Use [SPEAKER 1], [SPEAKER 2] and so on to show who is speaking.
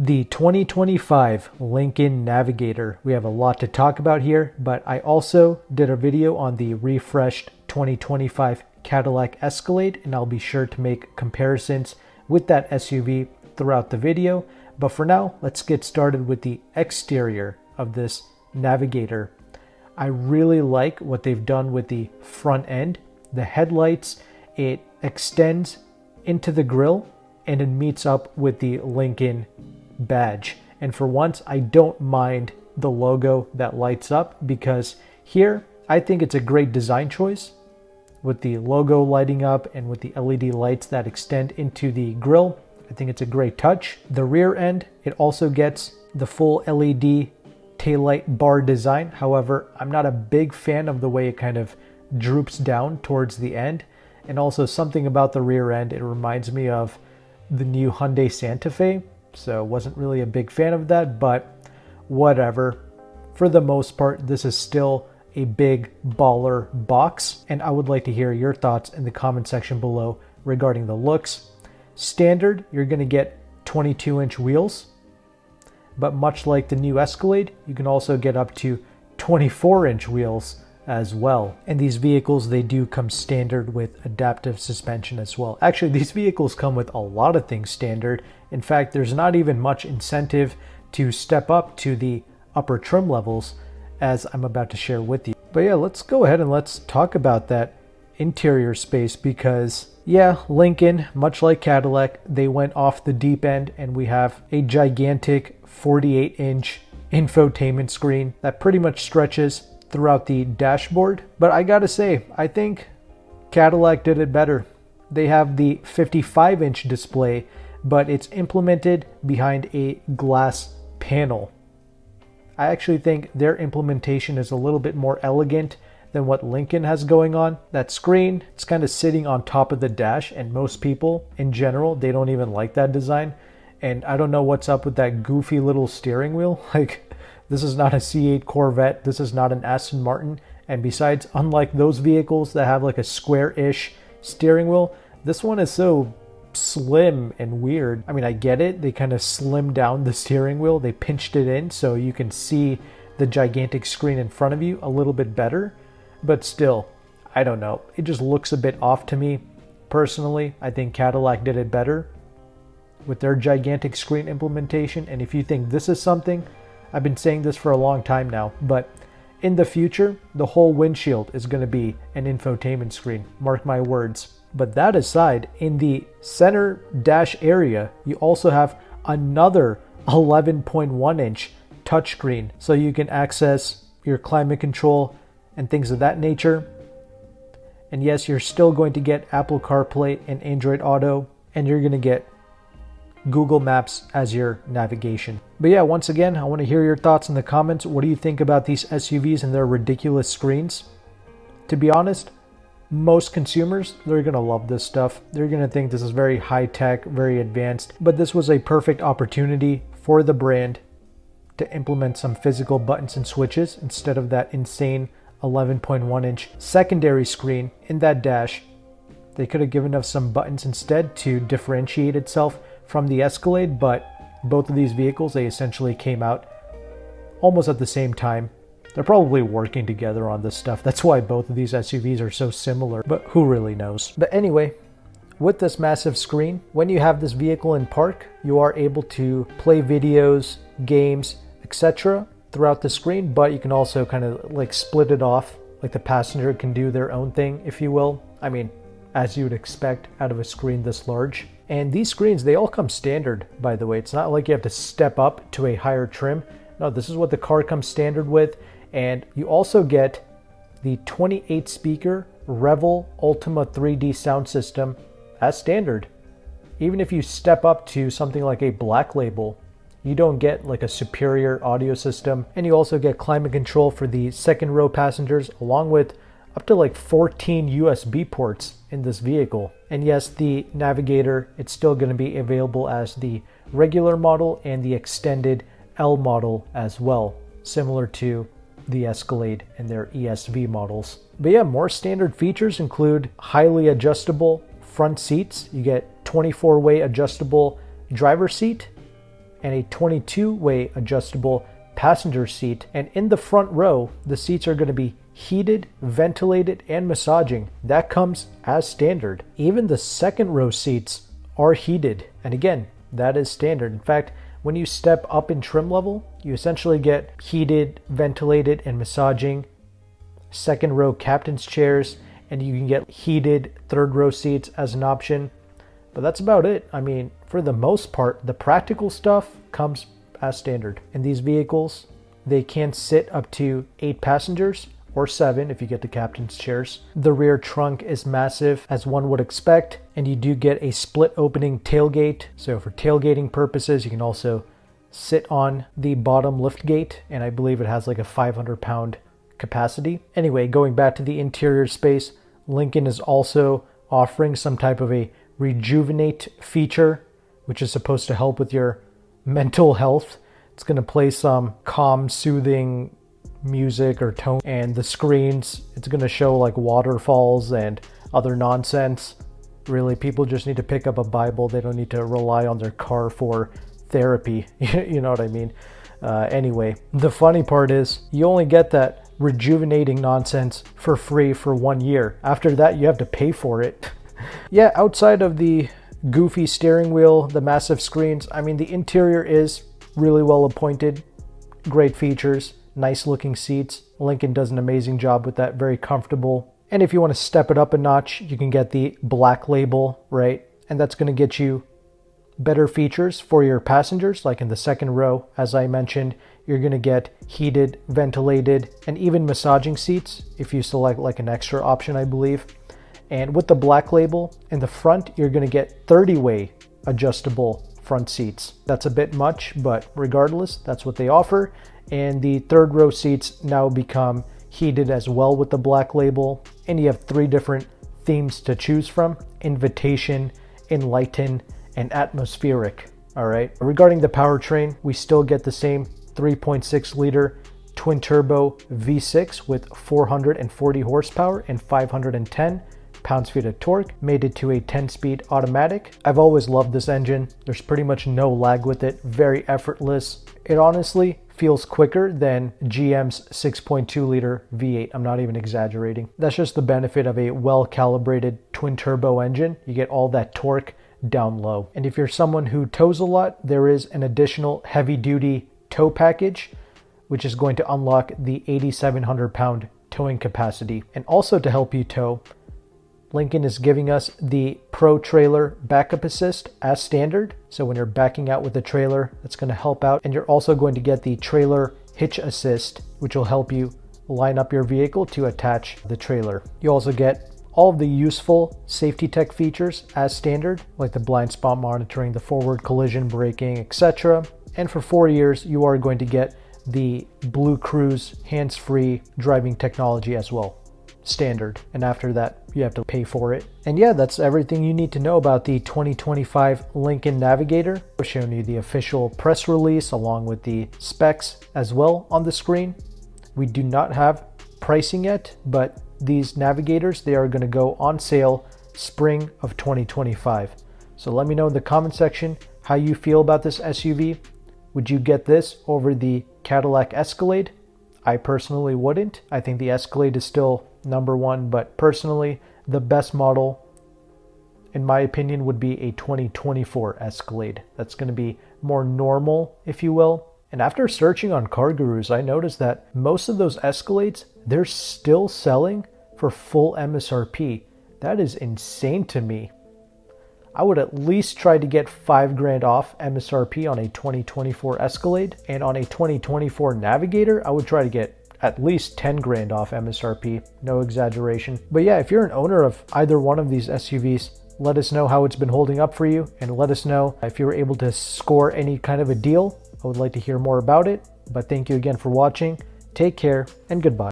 [SPEAKER 1] The 2025 Lincoln Navigator. We have a lot to talk about here, but I also did a video on the refreshed 2025 Cadillac Escalade, and I'll be sure to make comparisons with that SUV throughout the video. But for now, let's get started with the exterior of this Navigator. I really like what they've done with the front end. The headlights, it extends into the grille and it meets up with the Lincoln badge. And for once, I don't mind the logo that lights up, because here I think it's a great design choice with the logo lighting up and with the LED lights that extend into the grille. I think it's a great touch. The rear end, it also gets the full LED taillight bar design. However, I'm not a big fan of the way it kind of droops down towards the end. And also something about the rear end, it reminds me of the new Hyundai Santa Fe. So wasn't really a big fan of that, but whatever. For the most part, this is still a big baller box, and I would like to hear your thoughts in the comment section below regarding the looks. Standard, you're going to get 22-inch wheels, but much like the new Escalade, you can also get up to 24-inch wheels as well. And these vehicles, they do come standard with adaptive suspension as well. Actually, these vehicles come with a lot of things standard. In fact, there's not even much incentive to step up to the upper trim levels, as I'm about to share with you. But yeah, let's go ahead and let's talk about that interior space, because yeah, Lincoln, much like Cadillac, they went off the deep end, and we have a gigantic 48-inch infotainment screen that pretty much stretches throughout the dashboard. But I gotta say, I think Cadillac did it better. They have the 55-inch display, but it's implemented behind a glass panel. I actually think their implementation is a little bit more elegant than what Lincoln has going on. That screen, it's kind of sitting on top of the dash, and most people in general, they don't even like that design. And I don't know what's up with that goofy little steering wheel. Like, this is not a C8 Corvette. This is not an Aston Martin. And besides, unlike those vehicles that have like a square-ish steering wheel, this one is so slim and weird. I mean, I get it. They kind of slimmed down the steering wheel. They pinched it in so you can see the gigantic screen in front of you a little bit better. But still, I don't know. It just looks a bit off to me. Personally, I think Cadillac did it better with their gigantic screen implementation. And if you think this is something, I've been saying this for a long time now, but in the future, the whole windshield is going to be an infotainment screen. Mark my words. But that aside, in the center dash area, you also have another 11.1-inch touchscreen, so you can access your climate control and things of that nature. And yes, you're still going to get Apple CarPlay and Android Auto, and you're going to get Google Maps as your navigation. But yeah, once again, I want to hear your thoughts in the comments. What do you think about these SUVs and their ridiculous screens? To be honest, most consumers, they're going to love this stuff. They're going to think this is very high tech, very advanced. But this was a perfect opportunity for the brand to implement some physical buttons and switches instead of that insane 11.1-inch secondary screen in that dash. They could have given us some buttons instead to differentiate itself from the Escalade, but both of these vehicles, they essentially came out almost at the same time. They're probably working together on this stuff. That's why both of these SUVs are so similar, but who really knows? But anyway, with this massive screen, when you have this vehicle in park, you are able to play videos, games, etc. throughout the screen, but you can also kind of like split it off, like the passenger can do their own thing, if you will. I mean, as you would expect out of a screen this large. And these screens, they all come standard, by the way. It's not like you have to step up to a higher trim. No, this is what the car comes standard with. And you also get the 28-speaker Revel Ultima 3D sound system as standard. Even if you step up to something like a Black Label, you don't get like a superior audio system. And you also get climate control for the second row passengers, along with up to like 14 USB ports in this vehicle. And yes, the Navigator, it's still going to be available as the regular model and the extended L model as well, similar to the Escalade and their ESV models. But yeah, more standard features include highly adjustable front seats. You get 24-way adjustable driver's seat, and a 22-way adjustable passenger seat. And in the front row, the seats are going to be heated, ventilated, and massaging. That comes as standard. Even the second row seats are heated. And again, that is standard. In fact, when you step up in trim level, you essentially get heated, ventilated, and massaging second row captain's chairs, and you can get heated third row seats as an option. But that's about it. I mean, for the most part, the practical stuff comes as standard. In these vehicles, they can sit up to 8 passengers, or 7 if you get the captain's chairs. The rear trunk is massive, as one would expect, and you do get a split opening tailgate. So for tailgating purposes, you can also sit on the bottom lift gate, and I believe it has like a 500-pound capacity. Anyway, going back to the interior space, Lincoln is also offering some type of a rejuvenate feature, which is supposed to help with your mental health. It's going to play some calm, soothing music or tone, and the screens, it's going to show like waterfalls and other nonsense. Really, people just need to pick up a Bible. They don't need to rely on their car for therapy. You know what I mean? Anyway, the funny part is you only get that rejuvenating nonsense for free for 1 year. After that, you have to pay for it. Yeah, outside of the goofy steering wheel, the massive screens, I mean, the interior is really well appointed, great features, nice looking seats. Lincoln does an amazing job with that, very comfortable. And if you want to step it up a notch, you can get the black label, right? And that's going to get you better features for your passengers. Like in the second row, as I mentioned, you're going to get heated, ventilated, and even massaging seats if you select like an extra option, I believe. And with the black label in the front, you're going to get 30-way adjustable front seats. That's a bit much, but regardless, that's what they offer. And the third row seats now become heated as well with the black label. And you have 3 different themes to choose from: invitation, enlighten, and atmospheric. All right. Regarding the powertrain, we still get the same 3.6 liter twin turbo V6 with 440 horsepower and 510 pounds-feet of torque, made it to a 10-speed automatic. I've always loved this engine. There's pretty much no lag with it, very effortless. It honestly feels quicker than GM's 6.2 liter V8. I'm not even exaggerating. That's just the benefit of a well-calibrated twin turbo engine. You get all that torque down low. And if you're someone who tows a lot, there is an additional heavy-duty tow package, which is going to unlock the 8,700-pound towing capacity. And also to help you tow, Lincoln is giving us the Pro Trailer Backup Assist as standard. So when you're backing out with the trailer, that's going to help out. And you're also going to get the Trailer Hitch Assist, which will help you line up your vehicle to attach the trailer. You also get all of the useful safety tech features as standard, like the blind spot monitoring, the forward collision braking, etc. And for 4 years, you are going to get the Blue Cruise hands-free driving technology as well, standard. And after that, you have to pay for it. And yeah, that's everything you need to know about the 2025 Lincoln Navigator. We're showing you the official press release along with the specs as well on the screen. We do not have pricing yet, but these Navigators, they are going to go on sale spring of 2025. So let me know in the comment section how you feel about this SUV. Would you get this over the Cadillac Escalade? I personally wouldn't. I think the Escalade is still number one, but personally, the best model, in my opinion, would be a 2024 Escalade. That's going to be more normal, if you will. And after searching on Car Gurus, I noticed that most of those Escalades, they're still selling for full MSRP. That is insane to me. I would at least try to get $5,000 off MSRP on a 2024 Escalade, and on a 2024 Navigator, I would try to get at least $10,000 off MSRP. No exaggeration. But yeah, if you're an owner of either one of these SUVs, let us know how it's been holding up for you, and let us know if you were able to score any kind of a deal. I would like to hear more about it. But thank you again for watching. Take care and goodbye.